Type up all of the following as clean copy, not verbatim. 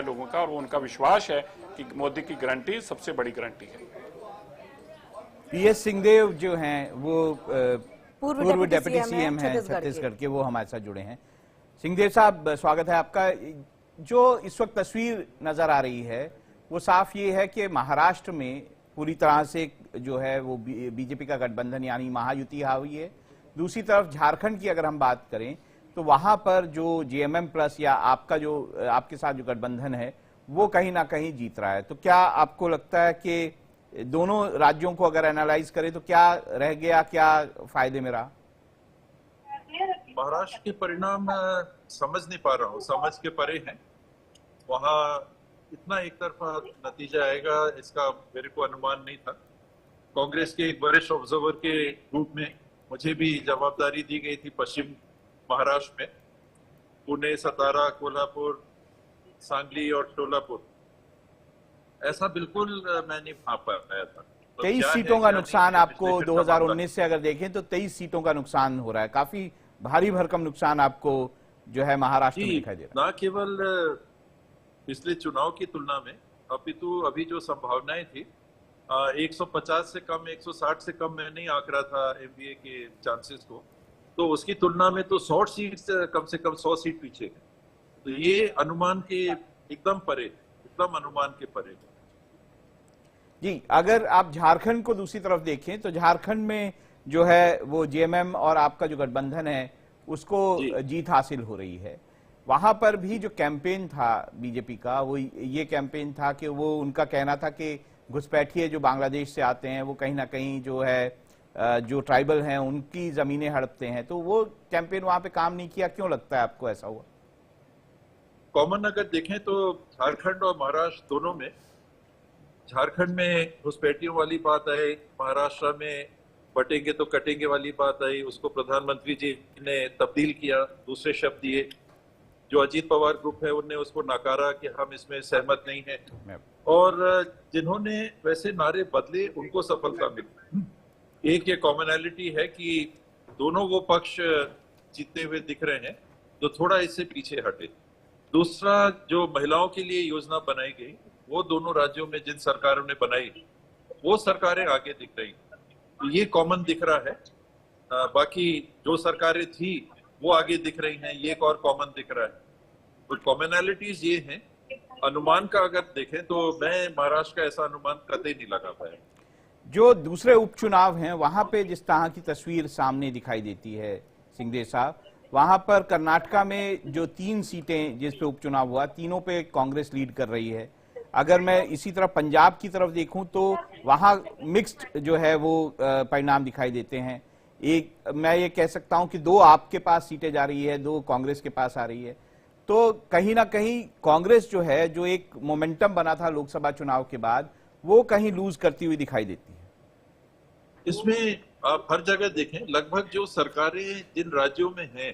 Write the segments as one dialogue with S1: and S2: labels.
S1: लोगों का, और वो उनका विश्वास है कि मोदी की गारंटी सबसे बड़ी गारंटी है।
S2: पीएस सिंहदेव जो हैं वो पूर्व डेप्यूटी सीएम हैं
S3: छत्तीसगढ़
S2: के, वो हमारे साथ जुड़े हैं। सिंहदेव साहब, स्वागत है आपका। जो इस वक्त तस्वीर नजर आ रही है वो साफ ये है कि महाराष्ट्र में पूरी तरह से जो है वो बीजेपी का गठबंधन यानी महायुति हावी है। दूसरी तरफ झारखंड की अगर हम बात करें तो वहां पर जो जेएमएम प्लस या आपका जो आपके साथ जो गठबंधन है वो कहीं ना कहीं जीत रहा है। तो क्या आपको लगता है कि दोनों राज्यों को अगर एनालाइज करें तो क्या रह गया, क्या फायदे में रहा?
S4: महाराष्ट्र के परिणाम समझ नहीं पा रहा हूँ, समझ के परे हैं। वहां इतना एक तरफा नतीजा आएगा इसका मेरे को अनुमान नहीं था। कांग्रेस के एक वरिष्ठ ऑब्जर्वर के रूप में मुझे भी जवाबदारी दी गई थी पश्चिम महाराष्ट्र में, पुणे, सतारा, कोल्हापुर, सांगली और शोलापुर। ऐसा बिल्कुल मैं नहीं भाप पाया था।
S2: 23 सीटों का नुकसान आपको 2019 से अगर देखें तो 23 सीटों का नुकसान हो रहा है। काफी भारी भरकम नुकसान आपको जो है महाराष्ट्र में दिखाई दे रहा है।
S4: न केवल पिछले चुनाव की तुलना में अपितु अभी जो संभावनाएं थी 150 से कम, 160 से कम मैं नहीं आंक रहा था एमबीए के चांसेस को, तो उसकी तुलना में तो 100 सीट कम से कम 100 सीट पीछे है। तो ये अनुमान के एकदम परे, एकदम अनुमान के परे।
S2: जी, अगर आप झारखंड को दूसरी तरफ देखें तो झारखंड में जो है वो जेएमएम और आपका जो गठबंधन है उसको जीत हासिल हो रही है। वहां पर भी जो कैंपेन था बीजेपी का वो ये कैंपेन था कि वो उनका कहना था कि घुसपैठिए जो बांग्लादेश से आते हैं वो कहीं ना कहीं जो है जो ट्राइबल हैं उनकी जमीनें हड़पते हैं। तो वो कैंपेन वहां पे काम नहीं किया, क्यों लगता है आपको ऐसा हुआ?
S4: कॉमन अगर देखें तो झारखंड और महाराष्ट्र दोनों में, झारखंड में घुसपैठियों वाली बात आई, महाराष्ट्र में बटेंगे तो कटेंगे वाली बात आई। उसको प्रधानमंत्री जी ने तब्दील किया, दूसरे शब्द दिए। जो अजीत पवार ग्रुप है उनने उसको नकारा कि हम इसमें सहमत नहीं है। और जिन्होंने वैसे नारे बदले उनको सफलता मिली। एक ये कॉमनैलिटी है कि दोनों वो पक्ष जीतते हुए दिख रहे हैं जो थोड़ा इससे पीछे हटे। दूसरा, जो महिलाओं के लिए योजना बनाई गई वो दोनों राज्यों में जिन सरकारों ने बनाई वो सरकारें आगे दिख रही, तो ये कॉमन दिख रहा है। बाकी जो सरकारें थी वो आगे दिख रही हैं, ये एक और कॉमन दिख रहा है। तो कॉमनैलिटीज ये हैं। अनुमान का अगर देखें तो मैं महाराष्ट्र का ऐसा अनुमान कतई नहीं लगा पाया।
S2: जो दूसरे उपचुनाव हैं वहां पे जिस तरह की तस्वीर सामने दिखाई देती है सिंहदेव साहब, वहां पर कर्नाटका में जो 3 सीटें जिस पे उपचुनाव हुआ तीनों पे कांग्रेस लीड कर रही है। अगर मैं इसी तरह पंजाब की तरफ देखूं तो वहां मिक्स्ड जो है वो परिणाम दिखाई देते हैं। एक मैं ये कह सकता हूं कि 2 आपके पास सीटें जा रही है, 2 कांग्रेस के पास आ रही है। तो कहीं ना कहीं कांग्रेस जो है, जो एक मोमेंटम बना था लोकसभा चुनाव के बाद, वो कहीं लूज करती हुई दिखाई देती है।
S4: इसमें आप हर जगह देखें, लगभग जो सरकारें जिन राज्यों में हैं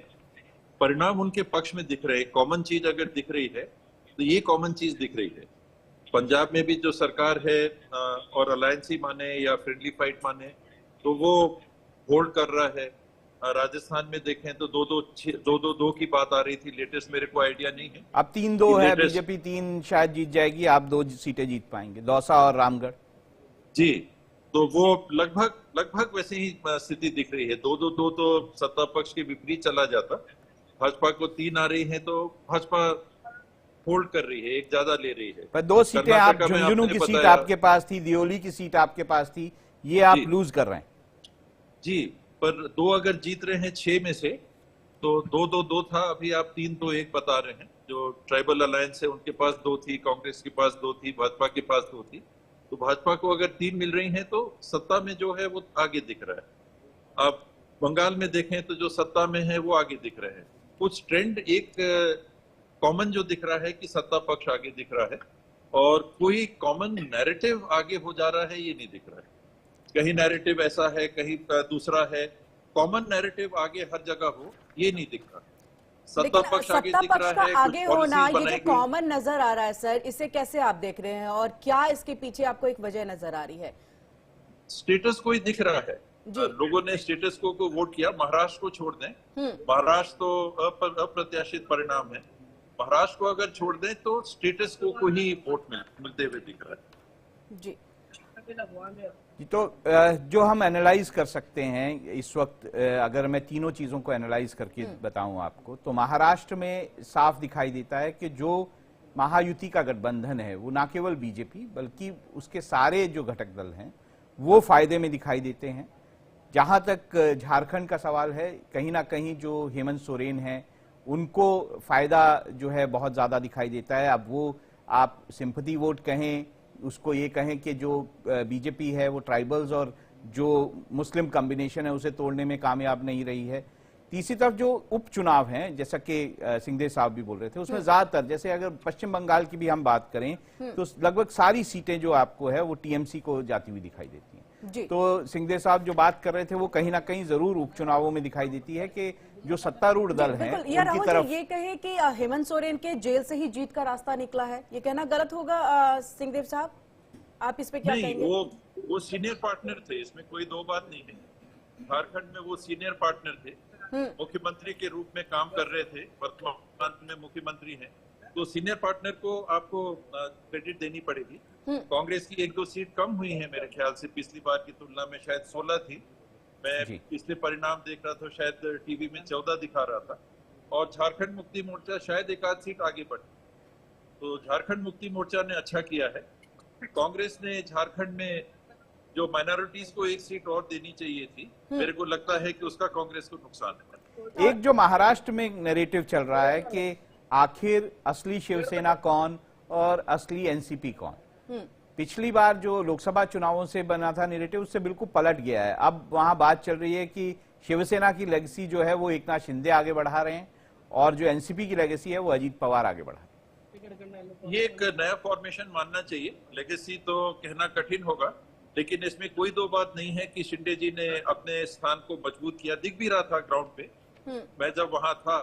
S4: परिणाम उनके पक्ष में दिख रहे हैं। कॉमन चीज अगर दिख रही है तो ये कॉमन चीज दिख रही है। पंजाब में भी जो सरकार है और अलायंसी माने या फ्रेंडली फाइट माने तो वो होल्ड कर रहा है। राजस्थान में देखें तो 2-2 की बात आ रही थी, लेटेस्ट मेरे को आइडिया नहीं है।
S2: अब 3-2 है, बीजेपी 3 शायद जीत जाएगी, आप 2 सीटें जीत पाएंगे, दौसा और रामगढ़।
S4: जी, तो वो लगभग वैसे ही स्थिति दिख रही है। 2-2 तो सत्ता पक्ष के विपरीत चला जाता। भाजपा को 3 आ रही है तो भाजपा होल्ड कर रही है, एक ज्यादा ले रही है।
S2: पर 2 सीटें आप, झुंझुनू की सीट आपके पास थी, दियोली की सीट आपके पास थी, ये आप लूज कर रहे हैं।
S4: जी, पर 2 अगर जीत रहे हैं 6 में से तो 2-2 था, अभी आप 3-2-1 बता रहे हैं। जो ट्राइबल अलायंस है उनके पास 2 थी, कांग्रेस के पास 2 थी, भाजपा के पास 2 थी। तो भाजपा को अगर 3 मिल रही हैं तो सत्ता में जो है वो आगे दिख रहा है। आप बंगाल में देखें तो जो सत्ता में है वो आगे दिख रहे हैं। कुछ ट्रेंड एक कॉमन जो दिख रहा है कि सत्ता पक्ष आगे दिख रहा है, और कोई कॉमन नैरेटिव आगे हो जा रहा है ये नहीं दिख रहा है। कहीं नैरेटिव ऐसा है, कहीं दूसरा है। कॉमन नैरेटिव आगे हर जगह हो ये नहीं दिख रहा। सत्ता पक्ष आगे दिख रहा है,
S3: आगे होना, ये जो कॉमन नजर आ रहा है सर, इसे कैसे आप देख रहे हैं और क्या इसके पीछे आपको एक वजह नजर आ रही है?
S4: स्टेटस को ही दिख रहा है। लोगों ने स्टेटस को वोट किया। महाराष्ट्र को छोड़ दें, महाराष्ट्र तो अप्रत्याशित परिणाम है। महाराष्ट्र को अगर छोड़ दें तो स्टेटस को ही वोट मिलते हुए दिख रहा है।
S3: जी
S2: तो जो हम एनालाइज कर सकते हैं इस वक्त, अगर मैं तीनों चीजों को एनालाइज करके बताऊं आपको, तो महाराष्ट्र में साफ दिखाई देता है कि जो महायुति का गठबंधन है वो ना केवल बीजेपी बल्कि उसके सारे जो घटक दल हैं वो फायदे में दिखाई देते हैं। जहां तक झारखंड का सवाल है, कहीं ना कहीं जो हेमंत सोरेन हैं उनको फायदा जो है बहुत ज्यादा दिखाई देता है। अब वो आप सिंपैथी वोट कहें, उसको ये कहें कि जो बीजेपी है वो ट्राइबल्स और जो मुस्लिम कॉम्बिनेशन है उसे तोड़ने में कामयाब नहीं रही है। तीसरी तरफ जो उपचुनाव हैं, जैसा कि सिंहदेव साहब भी बोल रहे थे, उसमें ज्यादातर, जैसे अगर पश्चिम बंगाल की भी हम बात करें तो लगभग सारी सीटें जो आपको है वो टीएमसी को जाती हुई दिखाई देती हैं। तो सिंहदेव साहब जो बात कर रहे थे वो कहीं ना कहीं जरूर उपचुनावों में दिखाई देती है कि जो सत्तारूढ़ दल हैं उनकी तरफ।
S3: ये कहे कि हेमंत सोरेन के जेल से ही जीत का रास्ता निकला है, ये कहना गलत होगा सिंहदेव साहब? आप इस पे क्या कहेंगे?
S4: वो सीनियर पार्टनर थे, इसमें कोई दो बात नहीं है। झारखंड में वो सीनियर पार्टनर थे, मुख्यमंत्री के रूप में काम कर रहे थे, वर्तमान में मुख्यमंत्री हैं, तो सीनियर पार्टनर को आपको क्रेडिट देनी पड़ेगी। कांग्रेस की 1-2 सीट कम हुई है मेरे ख्याल से, पिछली बार की तुलना में शायद 16 थी। मैं पिछले परिणाम देख रहा था, शायद टीवी में 14 दिखा रहा था, और झारखंड मुक्ति मोर्चा शायद 1-8 सीट आगे बढ़ी। तो झारखंड मुक्ति मोर्चा ने अच्छा किया है। कांग्रेस ने झारखंड में जो माइनॉरिटीज को 1 सीट और देनी चाहिए थी, मेरे को लगता है कि उसका कांग्रेस को नुकसान है।
S2: एक जो महाराष्ट्र में नैरेटिव चल रहा है कि आखिर असली शिवसेना कौन और असली एनसीपी कौन, पिछली बार जो लोकसभा चुनावों से बना था नैरेटिव उससे बिल्कुल पलट गया है। अब वहां बात चल रही है कि शिवसेना की लेगेसी जो है वो एकनाथ शिंदे आगे बढ़ा रहे हैं और जो एनसीपी की लेगेसी है वो अजीत पवार आगे बढ़ा रहे हैं।
S4: ये एक नया फॉर्मेशन मानना चाहिए। लेगेसी तो कहना कठिन होगा, लेकिन इसमें कोई दो बात नहीं है कि शिंदे जी ने अपने स्थान को मजबूत किया। दिख भी रहा था ग्राउंड पे, मैं जब वहां था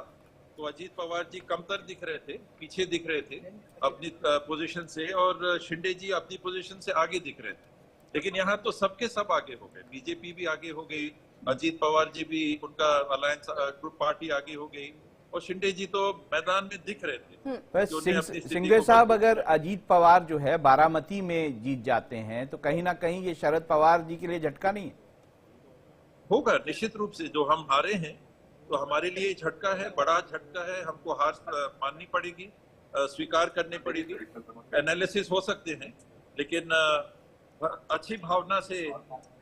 S4: तो अजीत पवार जी कमतर दिख रहे थे, पीछे दिख रहे थे अपनी पोजीशन से, और शिंदे जी अपनी पोजीशन से आगे दिख रहे थे। लेकिन यहाँ तो सबके सब आगे हो गए, बीजेपी भी आगे हो गई, अजीत पवार जी भी, उनका अलायंस ग्रुप पार्टी आगे हो गई, और शिंदे जी तो मैदान में दिख रहे थे।
S2: सिंहदेव साहब, अगर अजीत पवार जो है बारामती में जीत जाते हैं तो कहीं ना कहीं ये शरद पवार जी के लिए झटका नहीं है?
S4: होगा निश्चित रूप से। जो हम हारे हैं तो हमारे लिए झटका है, बड़ा झटका है। हमको हार माननी पड़ेगी, स्वीकार करनी पड़ेगी। एनालिसिस हो सकते हैं, लेकिन अच्छी भावना से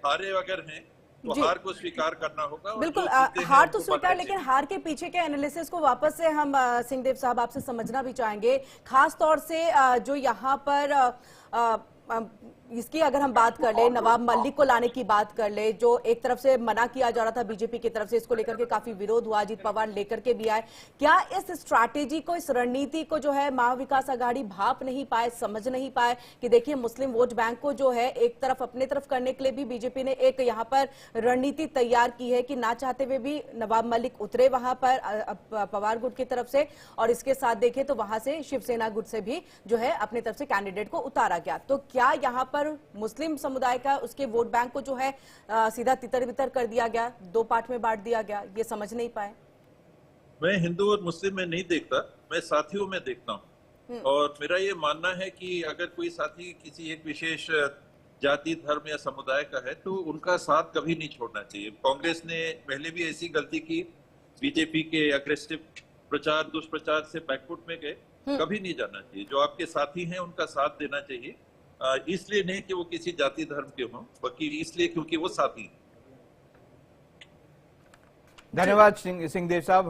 S4: हारे अगर हैं तो हार को स्वीकार करना होगा।
S3: बिल्कुल, हार तो स्वीकार, लेकिन हार के पीछे के एनालिसिस को वापस से हम सिंहदेव साहब आपसे समझना भी चाहेंगे, खास तौर से जो यहाँ पर इसकी अगर हम बात कर ले, नवाब मलिक को लाने की बात कर ले, जो एक तरफ से मना किया जा रहा था बीजेपी की तरफ से, इसको लेकर के काफी विरोध हुआ, अजीत पवार लेकर के भी आए। क्या इस स्ट्रैटेजी को, इस रणनीति को जो है महाविकास आघाड़ी भाप नहीं पाए, समझ नहीं पाए कि देखिए मुस्लिम वोट बैंक को जो है एक तरफ अपने तरफ करने के लिए भी बीजेपी ने एक यहाँ पर रणनीति तैयार की है कि ना चाहते हुए भी नवाब मलिक उतरे वहां पर पवार गुट की तरफ से, और इसके साथ देखें तो वहां से शिवसेना गुट से भी जो है अपनी तरफ से कैंडिडेट को उतारा गया। तो क्या यहाँ पर मुस्लिम समुदाय का, उसके वोट बैंक को जो है सीधा तितर बितर कर दिया गया, 2 पार्ट में बांट दिया गया, ये समझ नहीं पाए?
S4: मैं हिंदू और मुस्लिम में नहीं देखता, मैं साथियों में देखता हूँ। और मेरा ये मानना है कि अगर कोई साथी किसी एक विशेष जाति, धर्म या समुदाय का है तो उनका साथ कभी नहीं छोड़ना चाहिए। कांग्रेस ने पहले भी ऐसी गलती की, बीजेपी के अग्रेसिव प्रचार, दुष्प्रचार से बैकफुट में गए। कभी नहीं जाना चाहिए। जो आपके साथी हैं उनका साथ देना चाहिए, इसलिए नहीं कि वो किसी जाति धर्म के हों, बल्कि इसलिए क्योंकि वो साथी हैं।
S2: धन्यवाद सिंहदेव साहब।